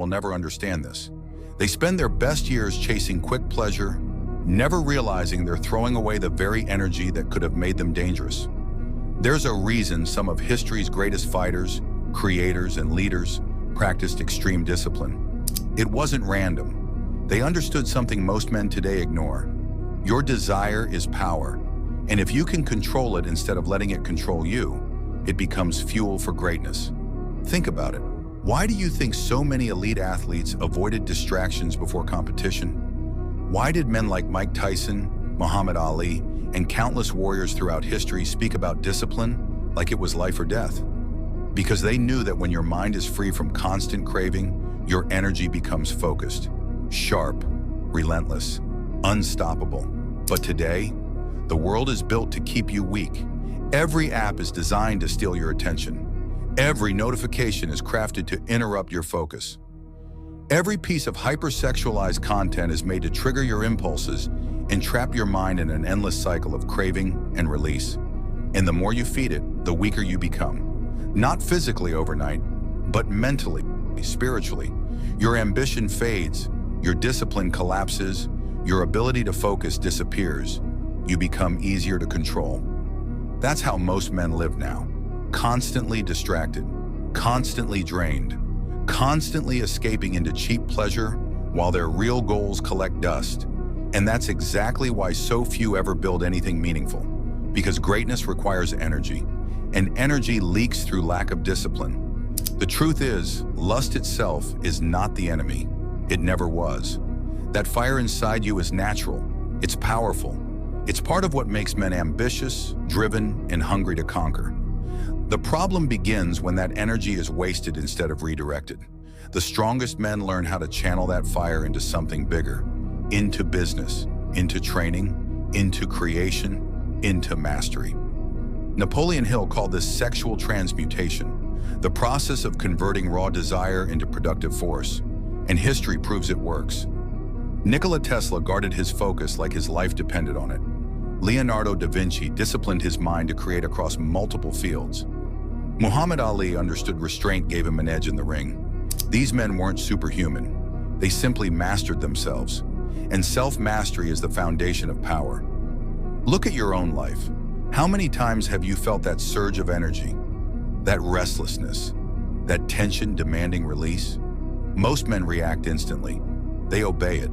will never understand this. They spend their best years chasing quick pleasure, never realizing they're throwing away the very energy that could have made them dangerous. There's a reason some of history's greatest fighters, creators, and leaders practiced extreme discipline. It wasn't random. They understood something most men today ignore. Your desire is power, and if you can control it instead of letting it control you, it becomes fuel for greatness. Think about it. Why do you think so many elite athletes avoided distractions before competition? Why did men like Mike Tyson, Muhammad Ali, and countless warriors throughout history speak about discipline like it was life or death? Because they knew that when your mind is free from constant craving, your energy becomes focused, sharp, relentless, unstoppable. But today, the world is built to keep you weak. Every app is designed to steal your attention. Every notification is crafted to interrupt your focus. Every piece of hypersexualized content is made to trigger your impulses and trap your mind in an endless cycle of craving and release. And the more you feed it, the weaker you become. Not physically overnight, but mentally, spiritually. Your ambition fades, your discipline collapses, your ability to focus disappears. You become easier to control. That's how most men live now. Constantly distracted, constantly drained, constantly escaping into cheap pleasure while their real goals collect dust. And that's exactly why so few ever build anything meaningful. Because greatness requires energy, and energy leaks through lack of discipline. The truth is, lust itself is not the enemy. It never was. That fire inside you is natural. It's powerful. It's part of what makes men ambitious, driven, and hungry to conquer. The problem begins when that energy is wasted instead of redirected. The strongest men learn how to channel that fire into something bigger, into business, into training, into creation, into mastery. Napoleon Hill called this sexual transmutation, the process of converting raw desire into productive force, and history proves it works. Nikola Tesla guarded his focus like his life depended on it. Leonardo da Vinci disciplined his mind to create across multiple fields. Muhammad Ali understood restraint gave him an edge in the ring. These men weren't superhuman. They simply mastered themselves. And self-mastery is the foundation of power. Look at your own life. How many times have you felt that surge of energy, that restlessness, that tension demanding release? Most men react instantly. They obey it.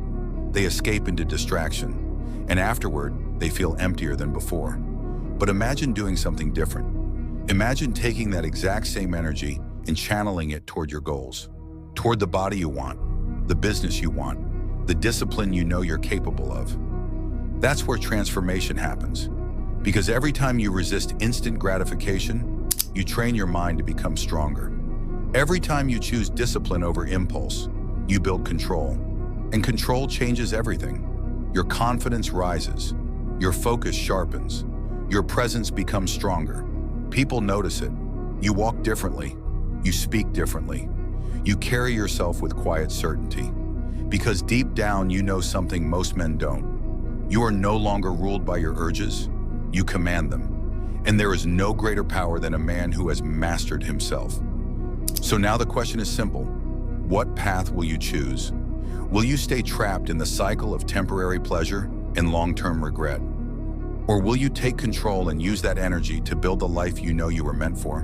They escape into distraction. And afterward, they feel emptier than before. But imagine doing something different. Imagine taking that exact same energy and channeling it toward your goals, toward the body you want, the business you want, the discipline you know you're capable of. That's where transformation happens. Because every time you resist instant gratification, you train your mind to become stronger. Every time you choose discipline over impulse, you build control. And control changes everything. Your confidence rises. Your focus sharpens. Your presence becomes stronger. People notice it. You walk differently. You speak differently. You carry yourself with quiet certainty. Because deep down, you know something most men don't. You are no longer ruled by your urges. You command them. And there is no greater power than a man who has mastered himself. So now the question is simple. What path will you choose? Will you stay trapped in the cycle of temporary pleasure and long-term regret? Or will you take control and use that energy to build the life you know you were meant for?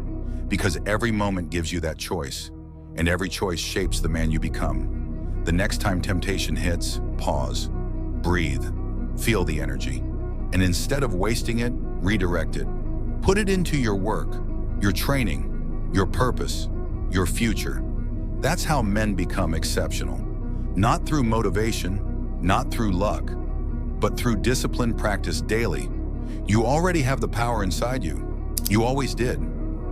Because every moment gives you that choice, and every choice shapes the man you become. The next time temptation hits, pause, breathe, feel the energy, and instead of wasting it, redirect it. Put it into your work, your training, your purpose, your future. That's how men become exceptional. Not through motivation, not through luck, but through discipline practiced daily. You already have the power inside you. You always did.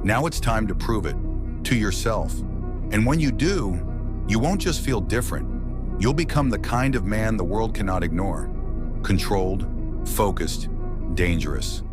Now it's time to prove it to yourself. And when you do, you won't just feel different. You'll become the kind of man the world cannot ignore. Controlled, focused, dangerous.